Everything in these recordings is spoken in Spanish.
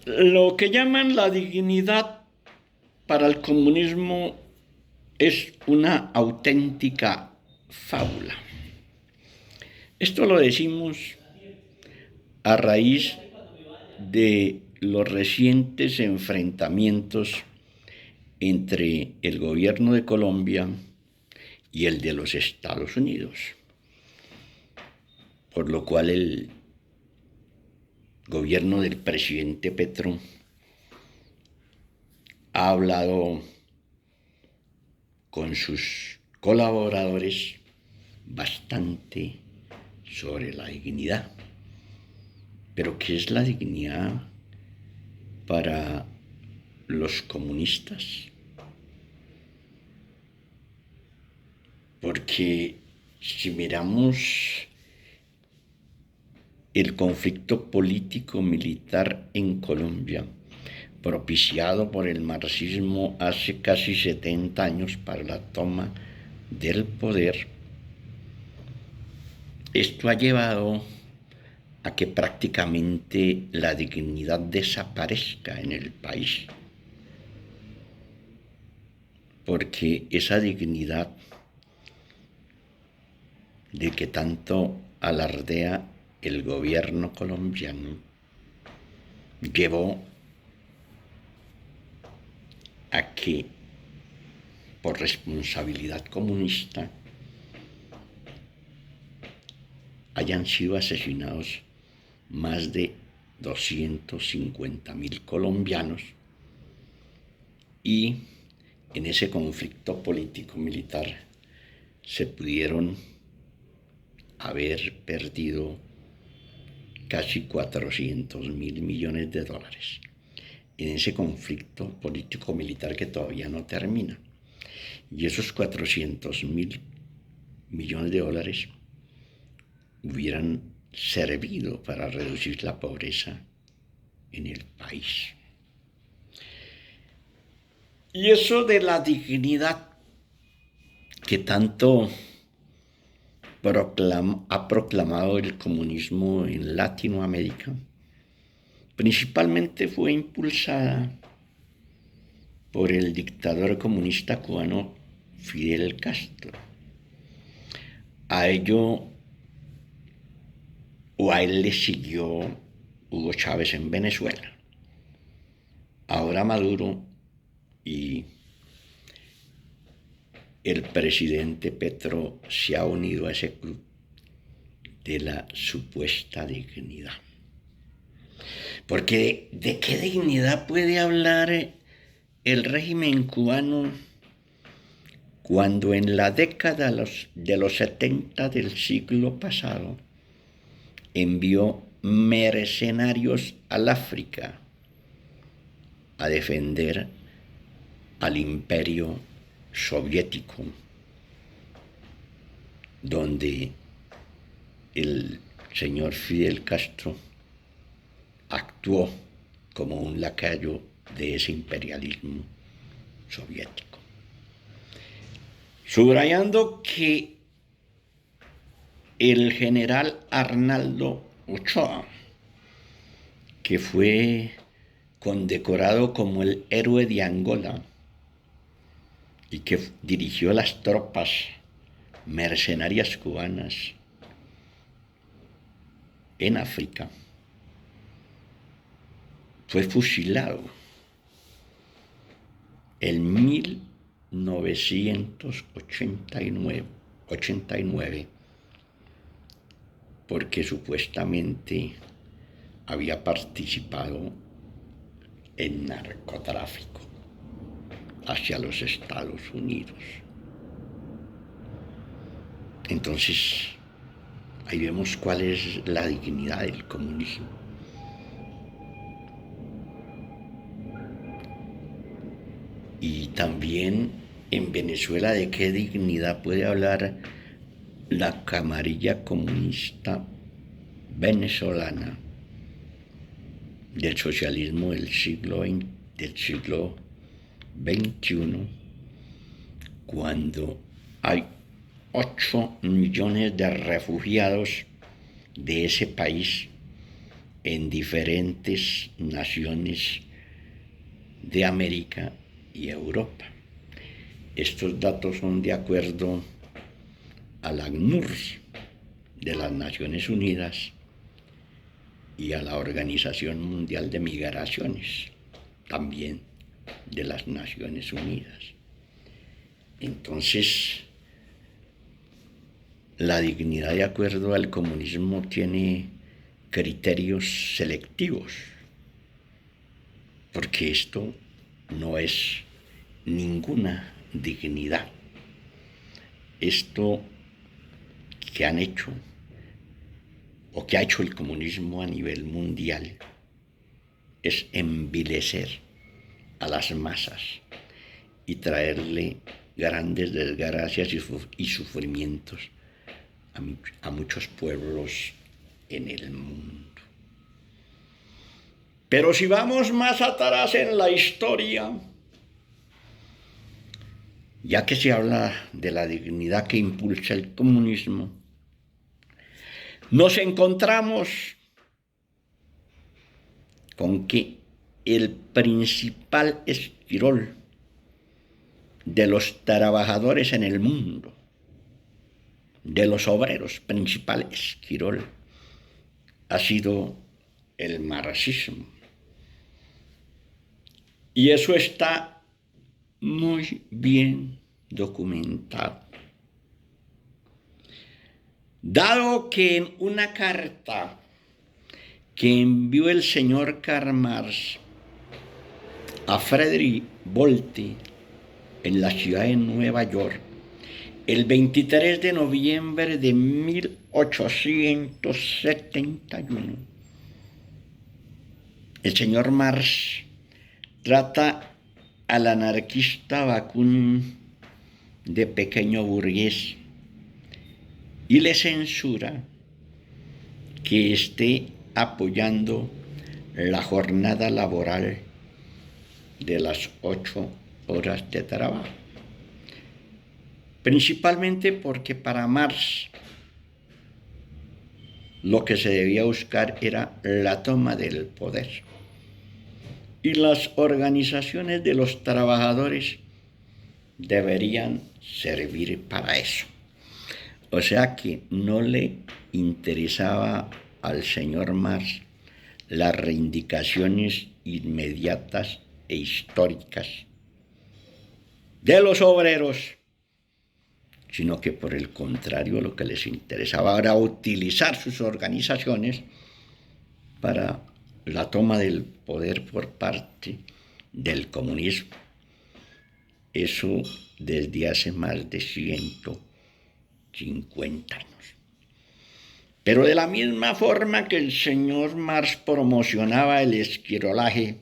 Lo que llaman la dignidad para el comunismo es una auténtica fábula. Esto lo decimos a raíz de los recientes enfrentamientos entre el gobierno de Colombia y el de los Estados Unidos, por lo cual el gobierno del presidente Petro ha hablado con sus colaboradores bastante sobre la dignidad. Pero ¿qué es la dignidad para los comunistas? Porque si miramos el conflicto político-militar en Colombia, propiciado por el marxismo hace casi 70 años para la toma del poder, esto ha llevado a que prácticamente la dignidad desaparezca en el país, porque esa dignidad de que tanto alardea el gobierno colombiano llevó a que, por responsabilidad comunista, hayan sido asesinados más de 250.000 colombianos, y en ese conflicto político-militar se pudieron haber perdido casi 400.000 millones de dólares en ese conflicto político-militar que todavía no termina. Y esos 400.000 millones de dólares hubieran servido para reducir la pobreza en el país. Y eso de la dignidad que tanto ha proclamado el comunismo en Latinoamérica, principalmente fue impulsada por el dictador comunista cubano Fidel Castro. A ello o a él le siguió Hugo Chávez en Venezuela. Ahora Maduro y el presidente Petro se ha unido a ese club de la supuesta dignidad. Porque ¿de qué dignidad puede hablar el régimen cubano cuando en la década de los 70 del siglo pasado envió mercenarios al África a defender al imperio soviético, donde el señor Fidel Castro actuó como un lacayo de ese imperialismo soviético? Subrayando que el general Arnaldo Ochoa, que fue condecorado como el héroe de Angola y que dirigió las tropas mercenarias cubanas en África, fue fusilado en 1989 porque supuestamente había participado en narcotráfico hacia los Estados Unidos. Entonces, ahí vemos cuál es la dignidad del comunismo. Y también en Venezuela, ¿de qué dignidad puede hablar la camarilla comunista venezolana del socialismo del siglo XXI, cuando hay 8 millones de refugiados de ese país en diferentes naciones de América y Europa. Estos datos son de acuerdo a la ACNUR de las Naciones Unidas y a la Organización Mundial de Migraciones, también de las Naciones Unidas. Entonces, la dignidad de acuerdo al comunismo tiene criterios selectivos, porque esto no es ninguna dignidad. Esto que han hecho o que ha hecho el comunismo a nivel mundial es envilecer a las masas y traerle grandes desgracias y sufrimientos a muchos pueblos en el mundo. Pero si vamos más atrás en la historia, ya que se habla de la dignidad que impulsa el comunismo, nos encontramos con que el principal esquirol de los trabajadores en el mundo, de los obreros, principal esquirol, ha sido el marxismo. Y eso está muy bien documentado. Dado que en una carta que envió el señor Karl Marx a Friedrich Bolte en la ciudad de Nueva York, el 23 de noviembre de 1871, el señor Marx trata al anarquista Bakunin de pequeño burgués y le censura que esté apoyando la jornada laboral de las 8 horas de trabajo. Principalmente porque para Marx lo que se debía buscar era la toma del poder. Y las organizaciones de los trabajadores deberían servir para eso. O sea que no le interesaba al señor Marx las reivindicaciones inmediatas e históricas de los obreros, sino que por el contrario lo que les interesaba era utilizar sus organizaciones para la toma del poder por parte del comunismo. Eso desde hace más de 150 años. Pero de la misma forma que el señor Marx promocionaba el esquirolaje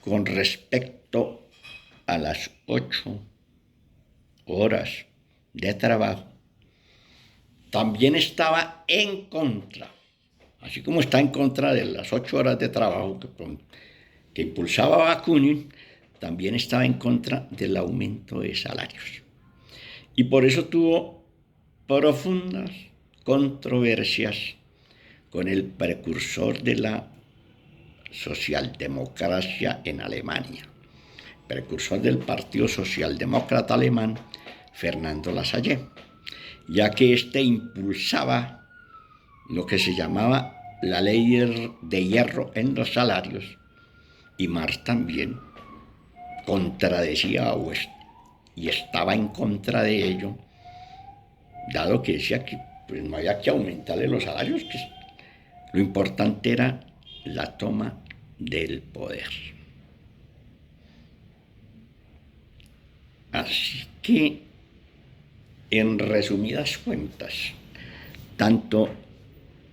con respecto a las 8 horas de trabajo, también estaba en contra, así como está en contra de las 8 horas de trabajo que impulsaba Bakunin, también estaba en contra del aumento de salarios. Y por eso tuvo profundas controversias con el precursor de la socialdemocracia en Alemania, precursor del Partido Socialdemócrata Alemán, Fernando Lassalle, ya que éste impulsaba lo que se llamaba la ley de hierro en los salarios, y Marx también contradecía y estaba en contra de ello, dado que decía que pues, no había que aumentarle los salarios, que lo importante era la toma del poder. Así que, en resumidas cuentas, tanto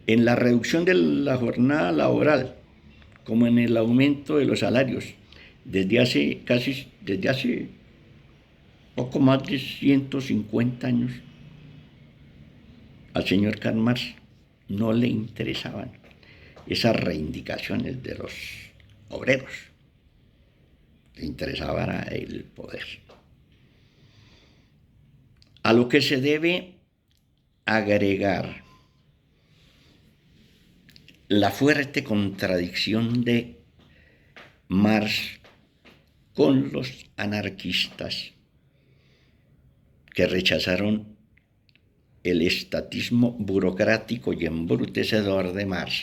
en la reducción de la jornada laboral como en el aumento de los salarios, desde hace poco más de 150 años, al señor Karl Marx no le interesaban esas reivindicaciones de los obreros, le interesaba el poder. A lo que se debe agregar la fuerte contradicción de Marx con los anarquistas que rechazaron el estatismo burocrático y embrutecedor de Marx,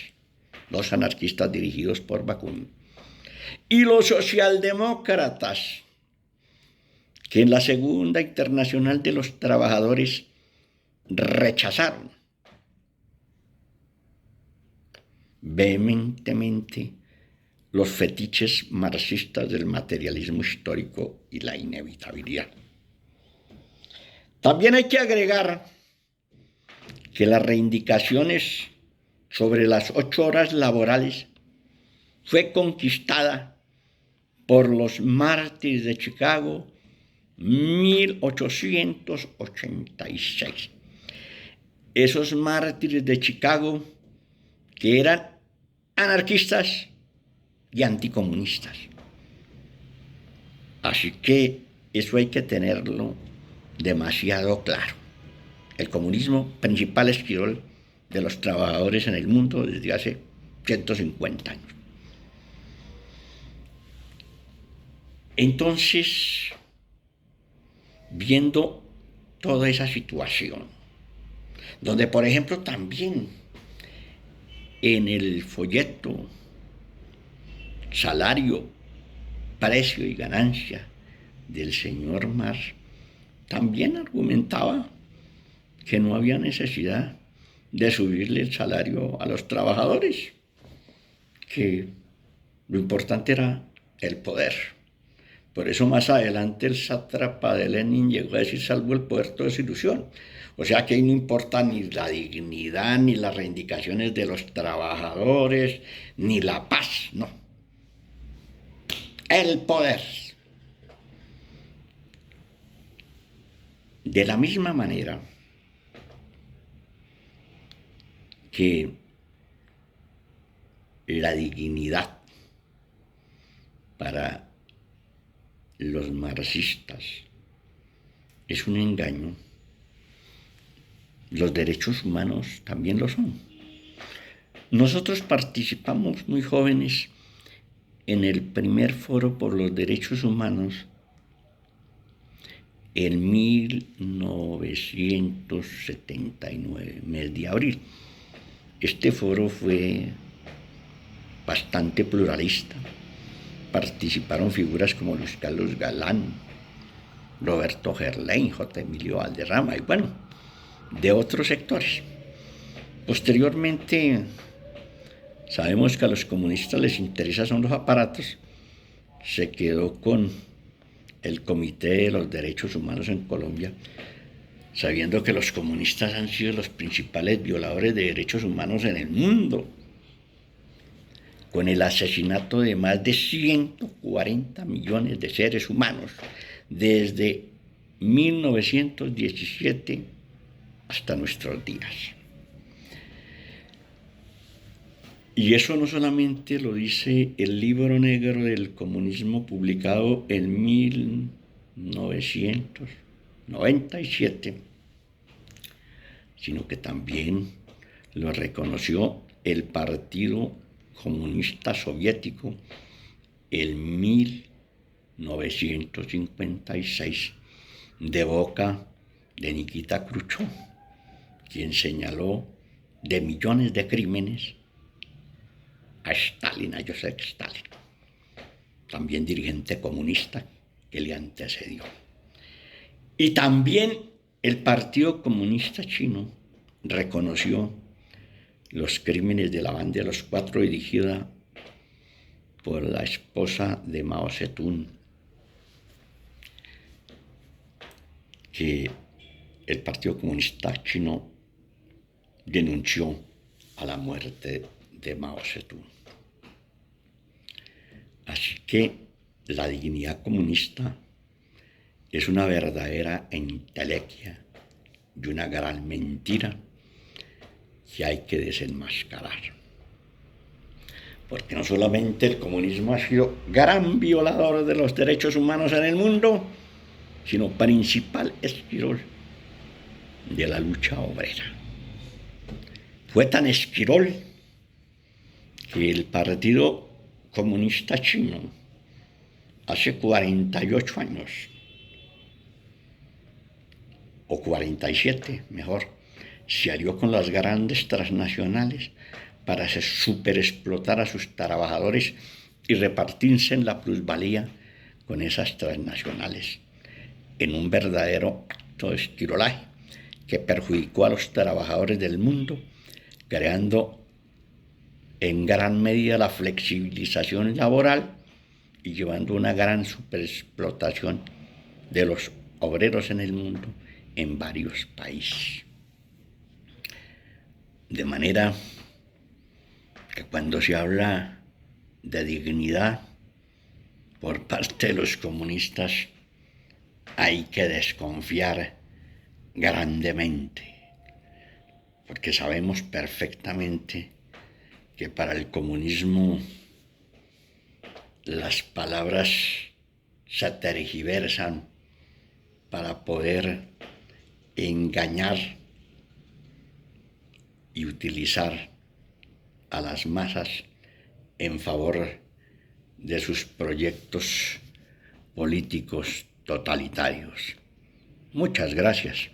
los anarquistas dirigidos por Bakunin, y los socialdemócratas que en la Segunda Internacional de los Trabajadores rechazaron vehementemente los fetiches marxistas del materialismo histórico y la inevitabilidad. También hay que agregar que las reivindicaciones sobre las 8 horas laborales fue conquistada por los mártires de Chicago 1886. Esos mártires de Chicago que eran anarquistas y anticomunistas. Así que eso hay que tenerlo demasiado claro. El comunismo, principal esquirol de los trabajadores en el mundo desde hace 150 años. Entonces, viendo toda esa situación, donde por ejemplo también en el folleto Salario, Precio y Ganancia del señor Marx, también argumentaba que no había necesidad de subirle el salario a los trabajadores, que lo importante era el poder. Por eso más adelante el sátrapa de Lenin llegó a decir: salvo el poder, todo es ilusión. O sea que ahí no importa ni la dignidad, ni las reivindicaciones de los trabajadores, ni la paz, no. El poder. De la misma manera que la dignidad para los marxistas es un engaño, los derechos humanos también lo son. Nosotros participamos muy jóvenes en el primer foro por los derechos humanos en 1979, mes de abril. Este foro fue bastante pluralista. Participaron figuras como Luis Carlos Galán, Roberto Gerlain, J. Emilio Valderrama y bueno, de otros sectores. Posteriormente, sabemos que a los comunistas les interesan son los aparatos. Se quedó con el Comité de los Derechos Humanos en Colombia, sabiendo que los comunistas han sido los principales violadores de derechos humanos en el mundo, con el asesinato de más de 140 millones de seres humanos desde 1917 hasta nuestros días. Y eso no solamente lo dice el Libro Negro del Comunismo publicado en 1997, sino que también lo reconoció el Partido Comunista Soviético en 1956, de boca de Nikita Khrushchev, quien señaló de millones de crímenes a Stalin, a Joseph Stalin, también dirigente comunista que le antecedió. Y también el Partido Comunista Chino reconoció los crímenes de la Banda de los Cuatro dirigida por la esposa de Mao Zedong, que el Partido Comunista Chino denunció a la muerte de Mao Zedong. Así que la dignidad comunista es una verdadera entelequia y una gran mentira que hay que desenmascarar. Porque no solamente el comunismo ha sido gran violador de los derechos humanos en el mundo, sino principal esquirol de la lucha obrera. Fue tan esquirol que el Partido Comunista Chino hace 48 años, o 47 mejor, se alió con las grandes transnacionales para superexplotar a sus trabajadores y repartirse en la plusvalía con esas transnacionales, en un verdadero acto de esquirolaje que perjudicó a los trabajadores del mundo, creando en gran medida la flexibilización laboral y llevando una gran superexplotación de los obreros en el mundo en varios países. De manera que cuando se habla de dignidad por parte de los comunistas, hay que desconfiar grandemente, porque sabemos perfectamente que para el comunismo las palabras se tergiversan para poder engañar y utilizar a las masas en favor de sus proyectos políticos totalitarios. Muchas gracias.